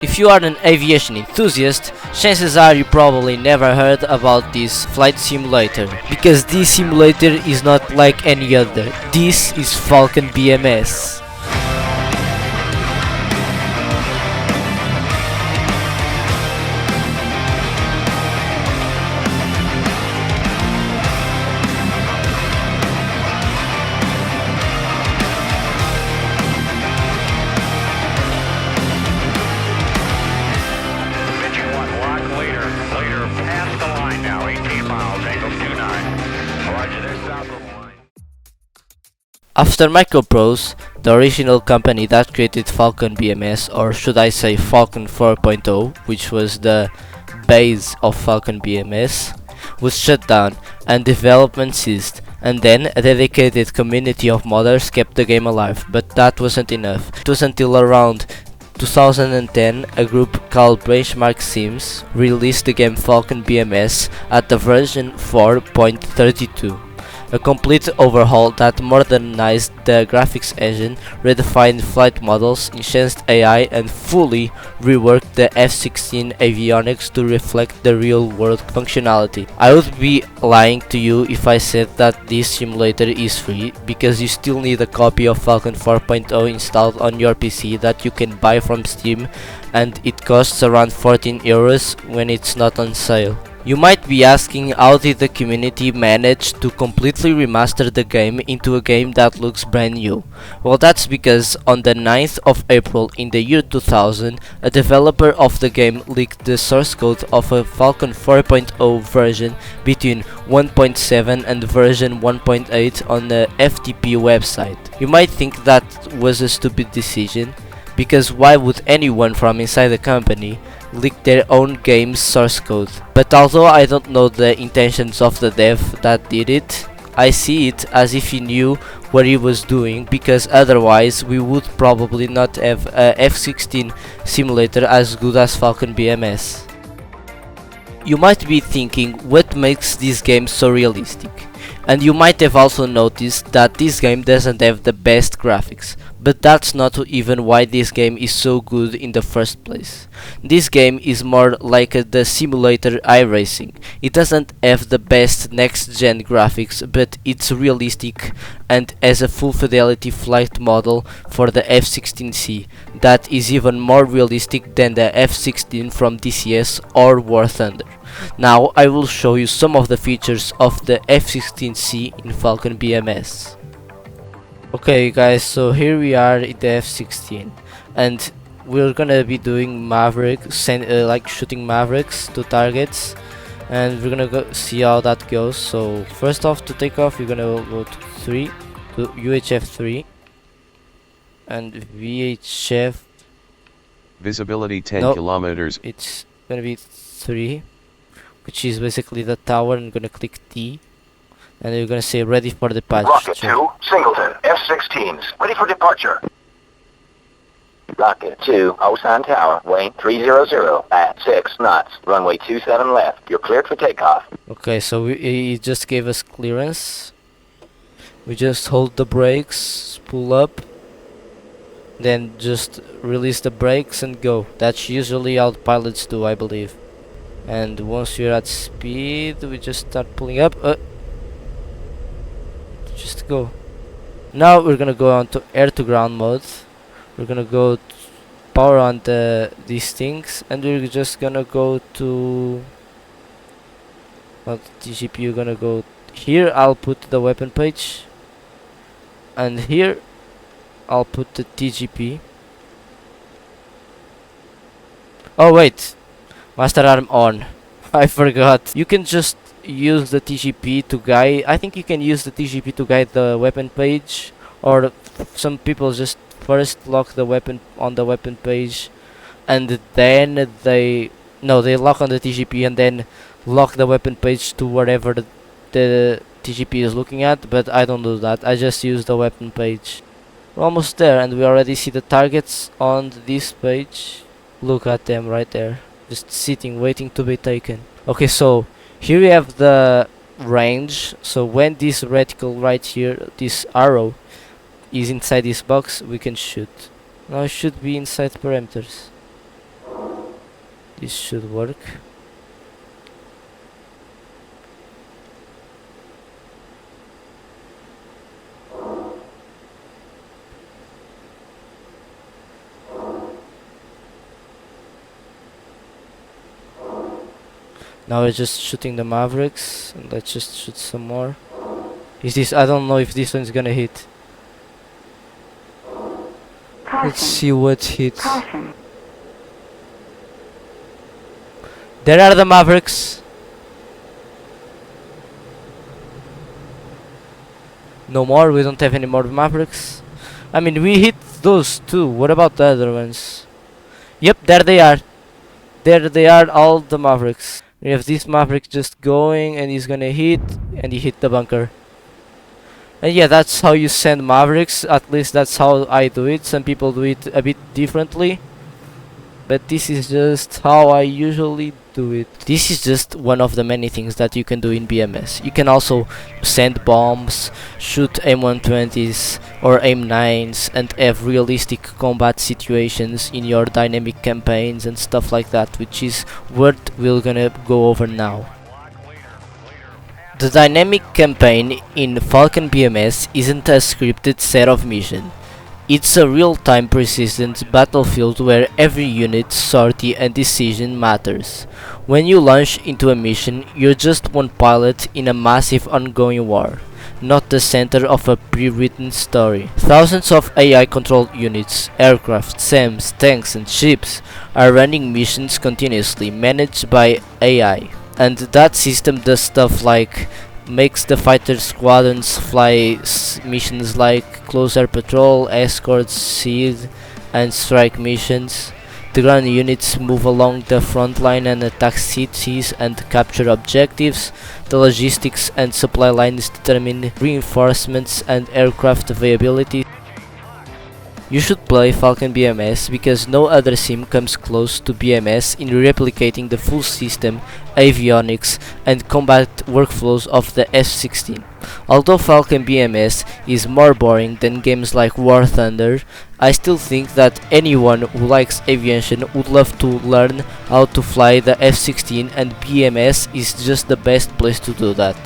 If you are an aviation enthusiast, chances are you probably never heard about this flight simulator, because this simulator is not like any other. This is Falcon BMS. After Microprose, the original company that created Falcon BMS, or should I say Falcon 4.0, which was the base of Falcon BMS, was shut down and development ceased, and then a dedicated community of modders kept the game alive, but that wasn't enough. It was until around 2010 a group called Benchmark Sims released the game Falcon BMS at the version 4.32. A complete overhaul that modernized the graphics engine, redefined flight models, enhanced AI, and fully reworked the F-16 avionics to reflect the real-world functionality. I would be lying to you if I said that this simulator is free, because you still need a copy of Falcon 4.0 installed on your PC that you can buy from Steam, and it costs around 14 euros when it's not on sale. You might be asking, how did the community manage to completely remaster the game into a game that looks brand new? Well, that's because on the 9th of April in the year 2000, a developer of the game leaked the source code of a Falcon 4.0 version between 1.7 and version 1.8 on the FTP website. You might think that was a stupid decision, because why would anyone from inside the company leak their own game's source code? But although I don't know the intentions of the dev that did it, I see it as if he knew what he was doing, because otherwise we would probably not have a F-16 simulator as good as Falcon BMS. You might be thinking, what makes this game so realistic? And you might have also noticed that this game doesn't have the best graphics, but that's not even why this game is so good in the first place. This game is more like the simulator iRacing. It doesn't have the best next-gen graphics, but it's realistic and has a full fidelity flight model for the F-16C that is even more realistic than the F-16 from DCS or Warthunder. Now I will show you some of the features of the F-16C in Falcon BMS. Okay guys, so here we are in the F-16 and we're gonna be doing like shooting Mavericks to targets, and we're gonna go see how that goes. So first off, to take off, you're gonna go to UHF 3 and VHF. Visibility 10 Nope, kilometers. it's gonna be 3, which is basically the tower, and I'm gonna click T. And you're gonna say ready for departure. Rocket 2, Singleton, F-16s, ready for departure. Rocket 2, Osan Tower, weight 300 at 6 knots, runway 27 left. You're cleared for takeoff. Okay, so he just gave us clearance. We just hold the brakes, pull up, then just release the brakes and go. That's usually how the pilots do, I believe. And once you're at speed, we just start pulling up. Just go. Now we're gonna go on to air to ground mode. We're gonna go power on these things, and we're just gonna go to TGP. You're gonna go here. I'll put the weapon page, and here I'll put the TGP. Oh wait, master arm on. I forgot. You can just use the TGP to guide. I think you can use the TGP to guide the weapon page, or some people just first lock the weapon on the weapon page, and then they lock on the TGP and then lock the weapon page to wherever the TGP is looking at. But I don't do that. I just use the weapon page. We're almost there, and we already see the targets on this page. Look at them right there, just sitting, waiting to be taken. Okay, so here we have the range. So when this reticle right here, this arrow, is inside this box, we can shoot. Now it should be inside parameters. This should work. Now we're just shooting the Mavericks, and let's just shoot some more. Is this? I don't know if this one's gonna hit. Let's see what hits. There are the Mavericks. No more, we don't have any more Mavericks. I mean, we hit those two. What about the other ones? Yep, there they are. There they are, all the Mavericks. We have this Maverick just going, and he's gonna hit, and he hit the bunker. And yeah, that's how you send Mavericks. At least that's how I do it. Some people do it a bit differently, but this is just how I usually do it. This is just one of the many things that you can do in BMS. You can also send bombs, shoot M120s or M9s, and have realistic combat situations in your dynamic campaigns and stuff like that, which is what we're gonna go over now. The dynamic campaign in Falcon BMS isn't a scripted set of missions. It's a real-time persistent battlefield where every unit, sortie and decision matters. When you launch into a mission, you're just one pilot in a massive ongoing war, not the center of a pre-written story. Thousands of AI-controlled units, aircraft, SAMs, tanks and ships are running missions continuously, managed by AI. And that system does stuff like makes the fighter squadrons fly missions like close air patrol, escort, seed and strike missions. The ground units move along the front line and attack cities and capture objectives. The logistics and supply lines determine reinforcements and aircraft availability. You should play Falcon BMS because no other sim comes close to BMS in replicating the full system, avionics and combat workflows of the F-16. Although Falcon BMS is more boring than games like Warthunder, I still think that anyone who likes aviation would love to learn how to fly the F-16, and BMS is just the best place to do that.